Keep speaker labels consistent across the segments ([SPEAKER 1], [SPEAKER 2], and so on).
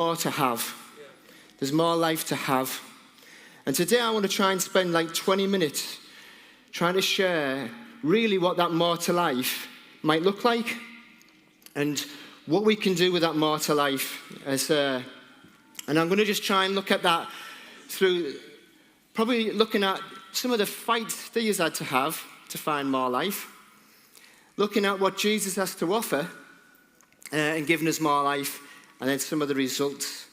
[SPEAKER 1] more to have. There's more life to have. And today I want to try and spend like 20 minutes trying to share really what that more to life might look like and what we can do with that more to life. And I'm going to just try and look at that through probably looking at some of the fights that he's had to have to find more life, looking at what Jesus has to offer and giving us more life, and then some of the results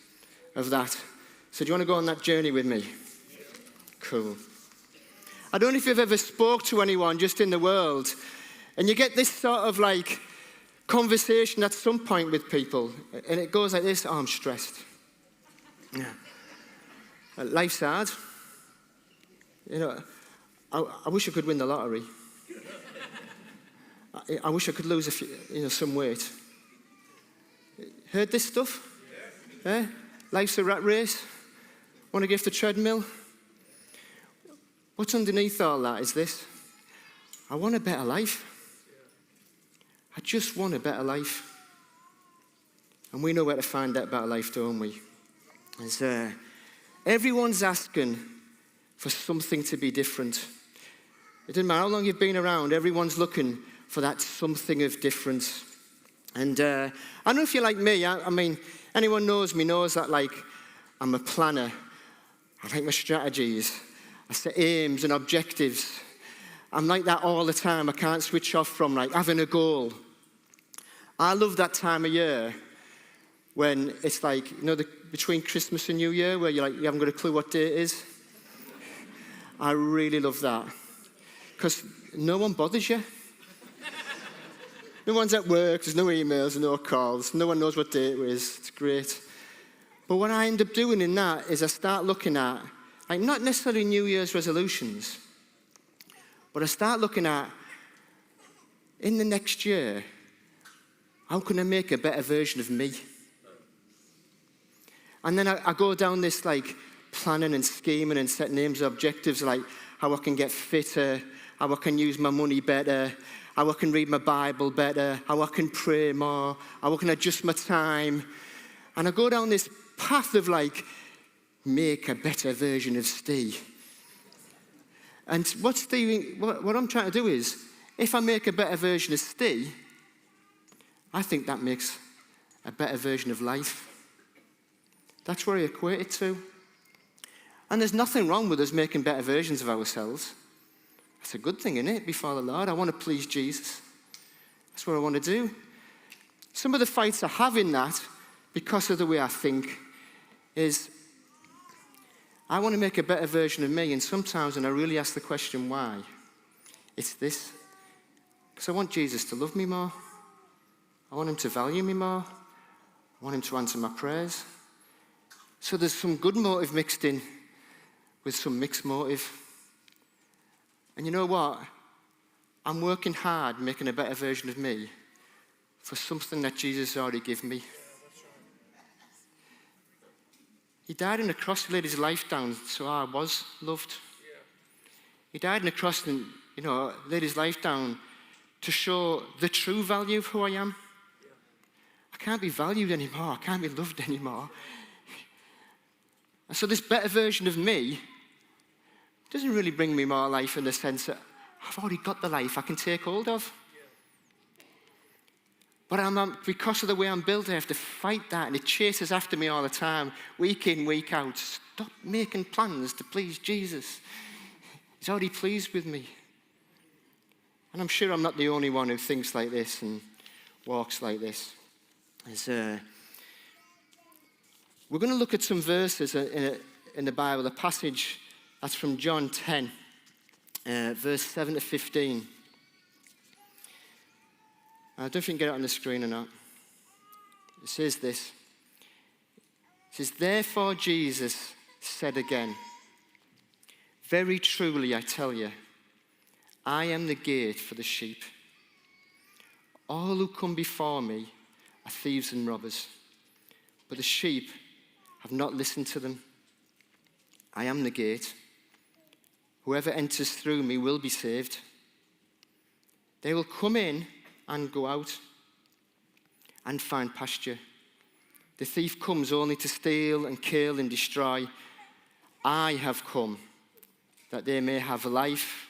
[SPEAKER 1] of that. So do you want to go on that journey with me? Cool. I don't know if you've ever spoke to anyone just in the world, and you get this sort of like conversation at some point with people, and it goes like this: oh, I'm stressed. Yeah. Life's hard. You know, I wish I could win the lottery. I wish I could lose some weight. Heard this stuff? Yeah. Life's a rat race. Want to give the treadmill? What's underneath all that is this: I want a better life. I just want a better life. And we know where to find that better life, don't we? Everyone's asking for something to be different. It doesn't matter how long you've been around, everyone's looking for that something of difference. And I don't know if you're like me. I mean, anyone knows me knows that, like, I'm a planner. I like my strategies. I set aims and objectives. I'm like that all the time. I can't switch off from, like, having a goal. I love that time of year when it's like, you know, between Christmas and New Year, where you haven't got a clue what day it is. I really love that. Because no one bothers you. No one's at work, there's no emails, no calls, no one knows what day it is. It's great. But what I end up doing in that is I start looking at, like, not necessarily New Year's resolutions, but I start looking at, in the next year, how can I make a better version of me? And then I go down this, like, planning and scheming and setting aims and objectives, like how I can get fitter, how I can use my money better, how I can read my Bible better, how I can pray more, how I can adjust my time. And I go down this path of, like, make a better version of Steve. And what I'm trying to do is, if I make a better version of Steve, I think that makes a better version of life. That's where I equate it to. And there's nothing wrong with us making better versions of ourselves. That's a good thing, isn't it, before the Lord? I want to please Jesus. That's what I want to do. Some of the fights I have in that, because of the way I think, is I want to make a better version of me, and sometimes when I really ask the question why, it's this: because I want Jesus to love me more. I want him to value me more. I want him to answer my prayers. So there's some good motive mixed in with some mixed motive. And you know what? I'm working hard making a better version of me for something that Jesus already given me. He died on the cross to lay his life down so I was loved. He died on the cross and, laid his life down to show the true value of who I am. I can't be valued anymore. I can't be loved anymore. And so this better version of me doesn't really bring me more life in the sense that I've already got the life I can take hold of. But because of the way I'm built, I have to fight that, and it chases after me all the time, week in, week out. Stop making plans to please Jesus. He's already pleased with me. And I'm sure I'm not the only one who thinks like this and walks like this. We're going to look at some verses in the Bible, a passage that's from John 10, verse 7 to 15. I don't know if you can get it on the screen or not. It says this. It says, "Therefore Jesus said again, 'Very truly I tell you, I am the gate for the sheep. All who come before me are thieves and robbers, but the sheep have not listened to them. I am the gate. Whoever enters through me will be saved. They will come in and go out and find pasture. The thief comes only to steal and kill and destroy. I have come that they may have life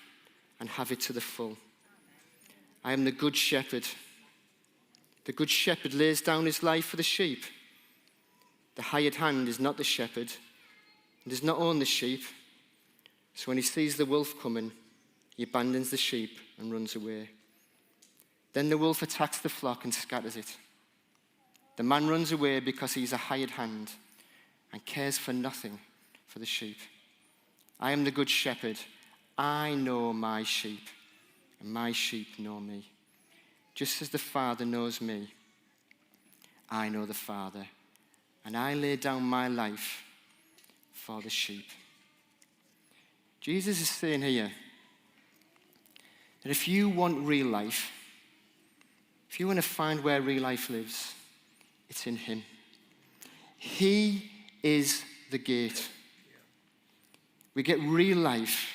[SPEAKER 1] and have it to the full. I am the good shepherd. The good shepherd lays down his life for the sheep. The hired hand is not the shepherd and does not own the sheep. So when he sees the wolf coming, he abandons the sheep and runs away. Then the wolf attacks the flock and scatters it. The man runs away because he's a hired hand and cares for nothing for the sheep. I am the good shepherd. I know my sheep, and my sheep know me. Just as the Father knows me, I know the Father, and I lay down my life for the sheep. Jesus is saying here that if you want real life, if you want to find where real life lives, it's in him. He is the gate. We get real life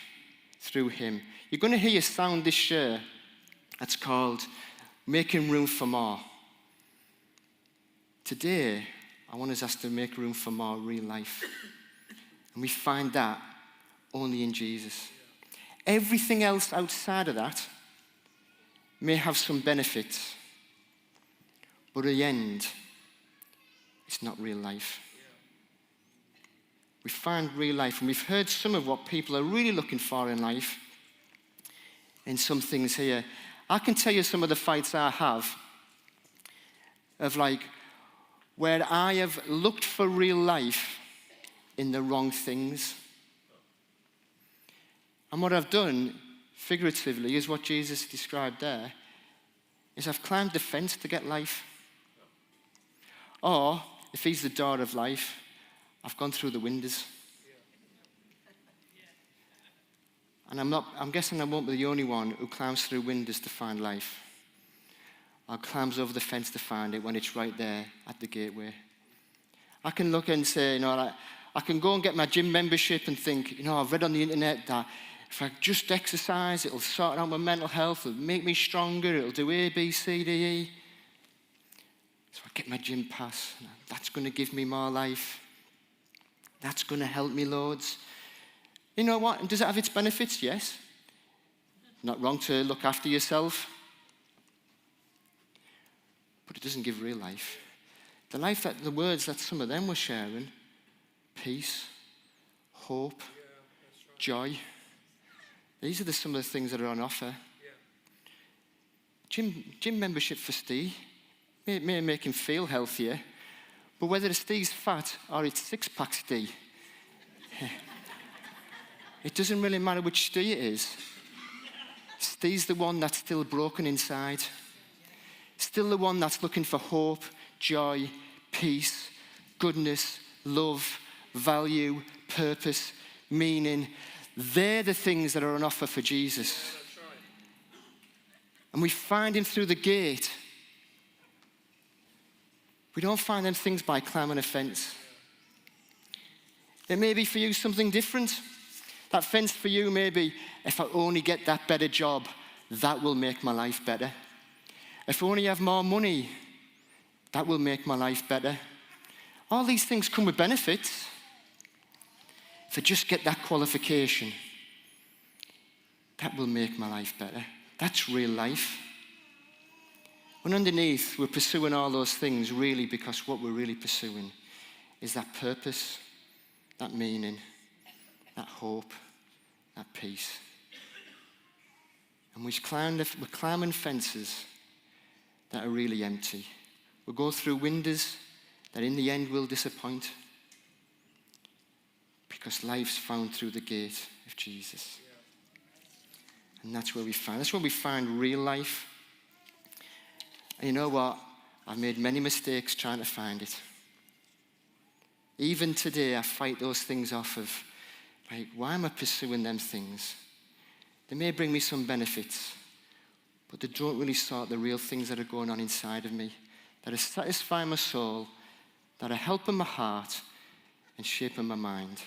[SPEAKER 1] through him. You're going to hear a sound this year that's called Making Room for More. Today, I want us to make room for more real life. And we find that only in Jesus. Everything else outside of that may have some benefits, but at the end, it's not real life. We find real life, and we've heard some of what people are really looking for in life in some things here. I can tell you some of the fights I have of where I have looked for real life in the wrong things. And what I've done, figuratively, is what Jesus described there, is I've climbed the fence to get life. Or, if he's the door of life, I've gone through the windows. And I'm guessing I won't be the only one who climbs through windows to find life. Or climbs over the fence to find it when it's right there at the gateway. I can look and say, I can go and get my gym membership and think, I've read on the internet that if I just exercise, it'll sort out my mental health, it'll make me stronger, it'll do A, B, C, D, E. So I get my gym pass. That's going to give me more life. That's going to help me loads. You know what? Does it have its benefits? Yes. Not wrong to look after yourself. But it doesn't give real life. The words that some of them were sharing, peace, hope, joy. These are some of the things that are on offer. Gym membership for Steve may make him feel healthier, but whether Steve's fat or it's six-pack Steve, it doesn't really matter which Steve it is. Steve's the one that's still broken inside. Still the one that's looking for hope, joy, peace, goodness, love, value, purpose, meaning. They're the things that are on offer for Jesus. And we find him through the gate. We don't find them things by climbing a fence. It may be for you something different. That fence for you may be, if I only get that better job, that will make my life better. If I only have more money, that will make my life better. All these things come with benefits. If I just get that qualification, that will make my life better. That's real life. And underneath, we're pursuing all those things really because what we're really pursuing is that purpose, that meaning, that hope, that peace. And we're climbing fences that are really empty. We'll go through windows that in the end will disappoint. Because life's found through the gate of Jesus. And that's where we find real life. And you know what? I've made many mistakes trying to find it. Even today, I fight those things off of, why am I pursuing them things? They may bring me some benefits, but they don't really sort the real things that are going on inside of me, that are satisfying my soul, that are helping my heart and shaping my mind.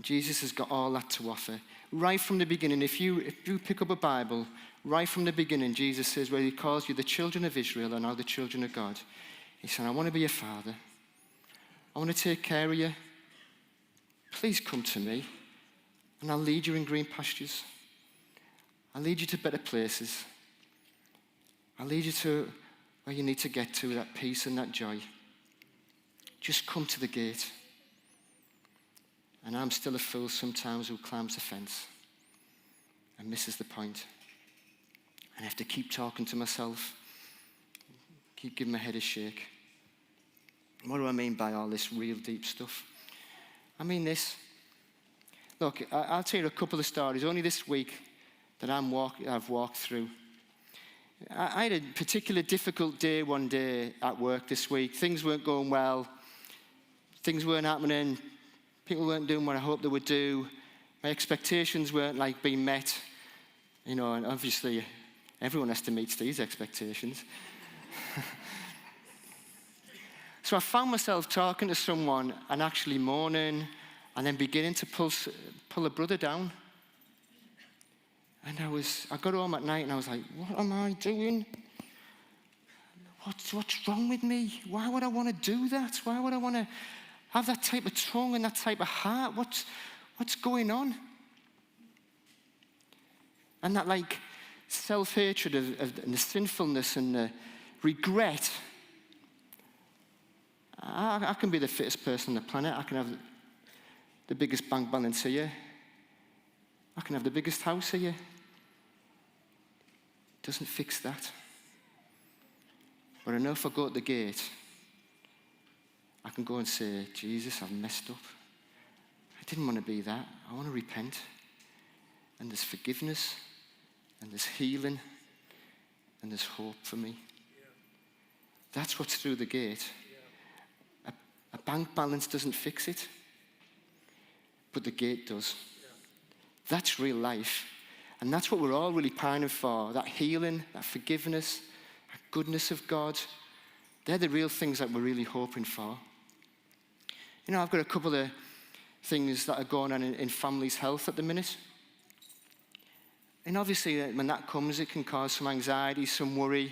[SPEAKER 1] Jesus has got all that to offer. Right from the beginning, if you pick up a Bible, right from the beginning, Jesus says, where he calls you the children of Israel and now the children of God, He said, I want to be your father. I want to take care of you. Please come to me, and I'll lead you in green pastures. I'll lead you to better places. I'll lead you to where you need to get to, that peace and that joy. Just come to the gate. And I'm still a fool sometimes who climbs the fence and misses the point. And I have to keep talking to myself, keep giving my head a shake. What do I mean by all this real deep stuff? I mean this. Look, I'll tell you a couple of stories only this week that I've walked through. I had a particular difficult day one day at work this week. Things weren't going well. Things weren't happening. People weren't doing what I hoped they would do. My expectations weren't being met. And obviously everyone has to meet Steve's expectations. So I found myself talking to someone and actually moaning and then beginning to pull a brother down. And I got home at night and I was like, what am I doing? What's wrong with me? Why would I want to do that? Why would I want to have that type of tongue and that type of heart? What's going on? And that self-hatred and the sinfulness and the regret. I can be the fittest person on the planet. I can have the biggest bank balance here. I can have the biggest house here. Doesn't fix that. But I know if I go at the gate, I can go and say, Jesus, I've messed up. I didn't want to be that. I want to repent. And there's forgiveness, and there's healing, and there's hope for me. Yeah. That's what's through the gate. Yeah. A bank balance doesn't fix it, but the gate does. Yeah. That's real life. And that's what we're all really pining for, that healing, that forgiveness, that goodness of God. They're the real things that we're really hoping for. I've got a couple of things that are going on in families' health at the minute. And obviously, when that comes, it can cause some anxiety, some worry.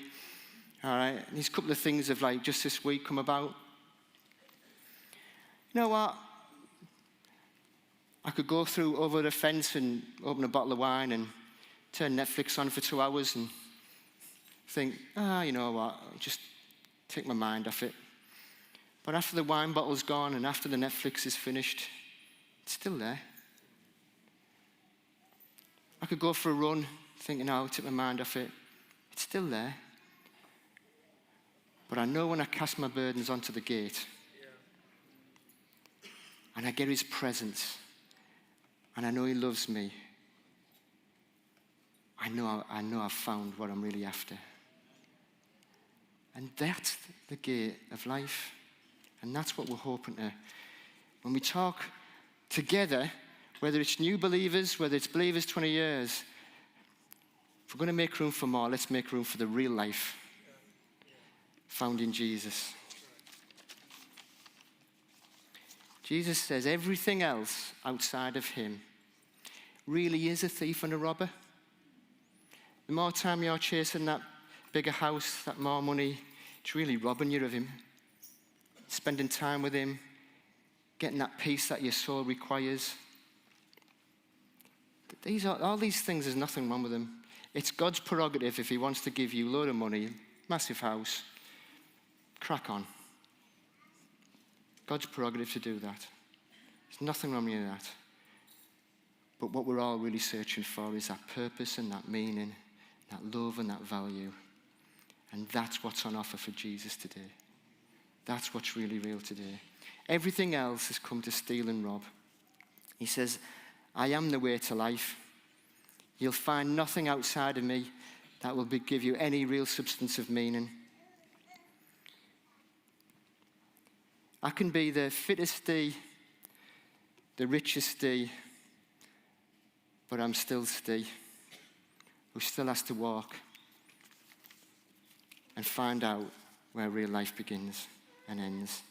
[SPEAKER 1] All right, and these couple of things have just this week come about. You know what? I could go over the fence and open a bottle of wine and turn Netflix on for 2 hours and think, you know what, just take my mind off it. But after the wine bottle's gone and after the Netflix is finished, it's still there. I could go for a run thinking, I'll take my mind off it. It's still there. But I know when I cast my burdens onto the gate and I get his presence and I know he loves me, I know I've found what I'm really after. And that's the gate of life. And that's what we're hoping to. When we talk together, whether it's new believers, whether it's believers 20 years, if we're going to make room for more, let's make room for the real life found in Jesus. Jesus says everything else outside of him really is a thief and a robber. The more time you're chasing that bigger house, that more money, it's really robbing you of him. Spending time with him, getting that peace that your soul requires. All these things, there's nothing wrong with them. It's God's prerogative if he wants to give you a load of money, massive house, crack on. God's prerogative to do that. There's nothing wrong with that. But what we're all really searching for is that purpose and that meaning, that love and that value. And that's what's on offer for Jesus today. That's what's really real today. Everything else has come to steal and rob. He says, I am the way to life. You'll find nothing outside of me that will give you any real substance of meaning. I can be the fittest D, the richest D, but I'm still Steve, who still has to walk and find out where real life begins and ends.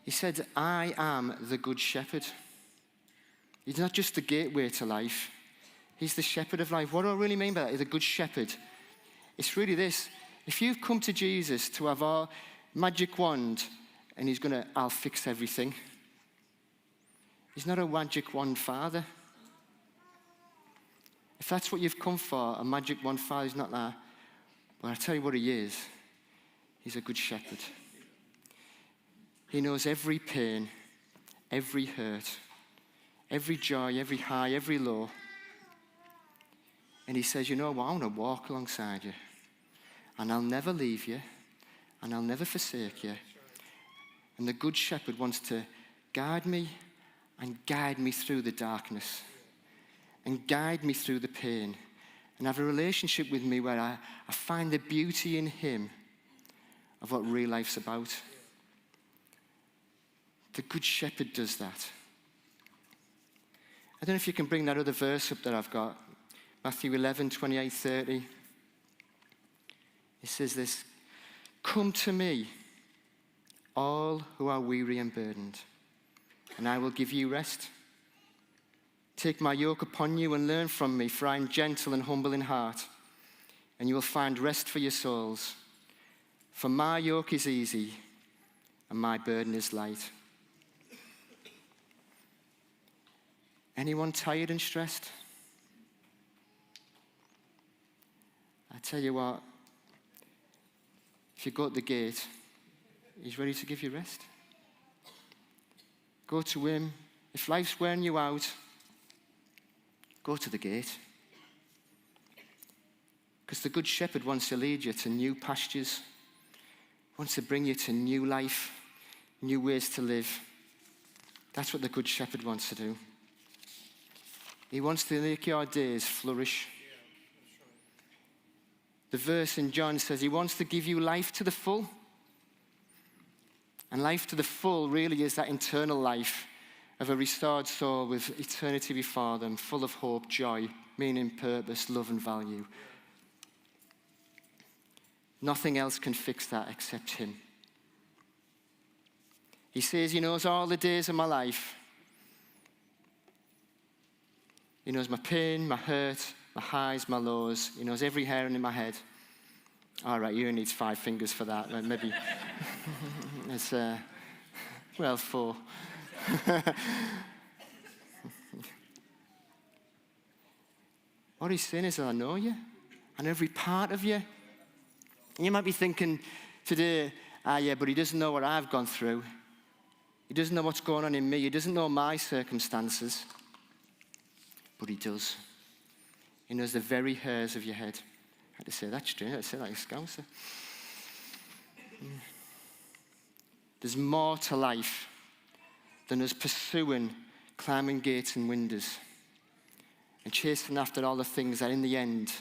[SPEAKER 1] He said, I am the good shepherd. He's not just the gateway to life. He's the shepherd of life. What do I really mean by that? He's a good shepherd. It's really this. If you've come to Jesus to have our magic wand and he's going to, I'll fix everything. He's not a magic wand father. If that's what you've come for, a magic wand father, he's not that. But I tell you what he is. He's a good shepherd. He knows every pain, every hurt, every joy, every high, every low. And he says, you know what, I want to walk alongside you. And I'll never leave you. And I'll never forsake you. And the good shepherd wants to guide me and guide me through the darkness. And guide me through the pain. And have a relationship with me where I find the beauty in him of what real life's about. The good shepherd does that. I don't know if you can bring that other verse up that I've got. Matthew 11, 28, 30. It says this, come to me, all who are weary and burdened, and I will give you rest. Take my yoke upon you and learn from me, for I am gentle and humble in heart, and you will find rest for your souls. For my yoke is easy, and my burden is light. Anyone tired and stressed? I tell you what, if you go to the gate, he's ready to give you rest. Go to him. If life's wearing you out, go to the gate. Because the good shepherd wants to lead you to new pastures, wants to bring you to new life, new ways to live. That's what the good shepherd wants to do. He wants to make your days flourish. The verse in John says he wants to give you life to the full. And life to the full really is that eternal life of a restored soul with eternity before them, full of hope, joy, meaning, purpose, love and value. Nothing else can fix that except him. He says he knows all the days of my life. He knows my pain, my hurt, my highs, my lows. He knows every hair in my head. All right, you need 5 fingers for that. Maybe it's, 4. What he's saying is, I know you, and every part of you. And you might be thinking today, yeah, but he doesn't know what I've gone through. He doesn't know what's going on in me. He doesn't know my circumstances. But he does. He knows the very hairs of your head. I had to say that straight. I had to say that like a Scouser. There's more to life than us pursuing, climbing gates and windows and chasing after all the things that in the end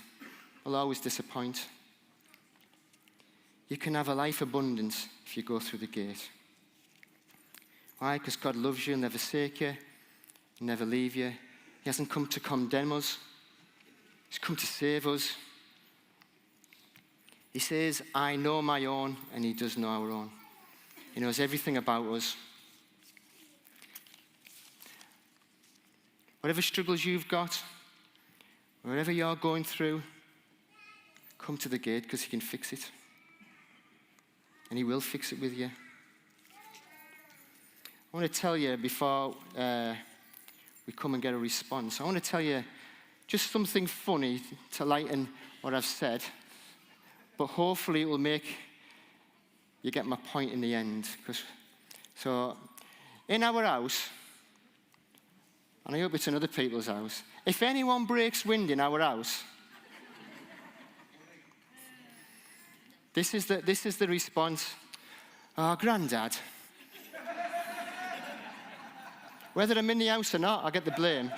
[SPEAKER 1] will always disappoint. You can have a life abundance if you go through the gate. Why? Because God loves you, he'll never forsake you, he'll never leave you. He hasn't come to condemn us. He's come to save us. He says, I know my own, and he does know our own. He knows everything about us. Whatever struggles you've got, wherever you're going through, come to the gate because he can fix it. And he will fix it with you. I want to tell you before we come and get a response, I want to tell you just something funny to lighten what I've said, but hopefully it will make you get my point in the end. So, in our house, and I hope it's in other people's house, if anyone breaks wind in our house, this is the response. Oh, Grandad. Whether I'm in the house or not, I get the blame.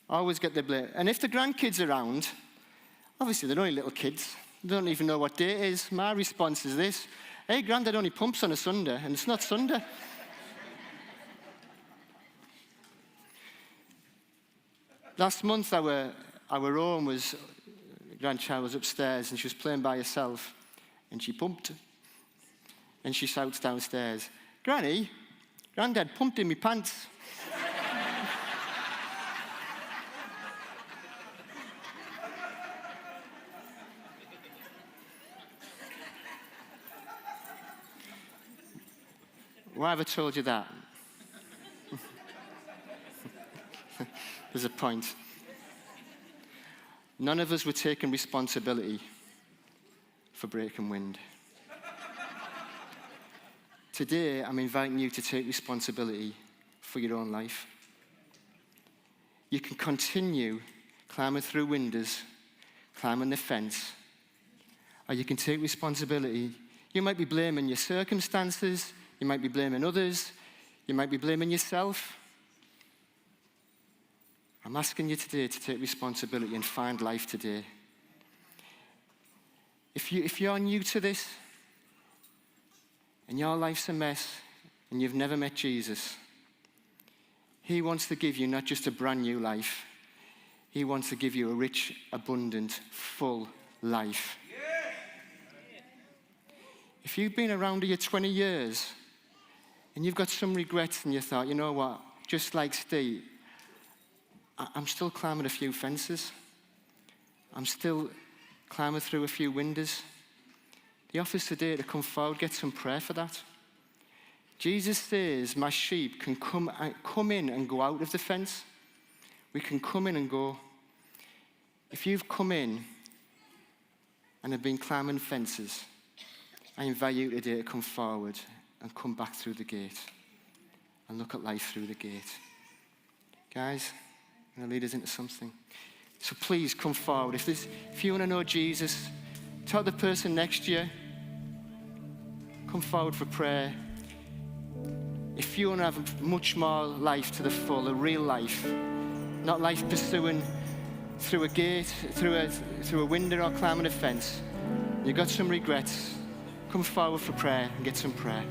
[SPEAKER 1] I always get the blame. And if the grandkids are around, obviously they're only little kids. They don't even know what day it is. My response is this. Hey, Grandad only pumps on a Sunday, and it's not Sunday. Last month, our home was, the grandchild was upstairs, and she was playing by herself, and she pumped. And she shouts downstairs, Granny, Grandad pumped in my pants. Why have I told you that? There's a point. None of us were taking responsibility for breaking wind. Today, I'm inviting you to take responsibility for your own life. You can continue climbing through windows, climbing the fence, or you can take responsibility. You might be blaming your circumstances, you might be blaming others, you might be blaming yourself. I'm asking you today to take responsibility and find life today. If you're new to this, and your life's a mess, and you've never met Jesus, he wants to give you not just a brand new life, he wants to give you a rich, abundant, full life. If you've been around here 20 years, and you've got some regrets, and you thought, you know what, just like Steve, I'm still climbing a few fences. I'm still climbing through a few windows. The offer's today to come forward, get some prayer for that. Jesus says, my sheep can come in and go out of the fence. We can come in and go. If you've come in and have been climbing fences, I invite you today to come forward and come back through the gate and look at life through the gate. Guys, I'm going to lead us into something. So please come forward. If you want to know Jesus, tell the person next to you, come forward for prayer. If you want to have much more life to the full, a real life, not life pursuing through a gate, through a window or climbing a fence, you've got some regrets, come forward for prayer and get some prayer.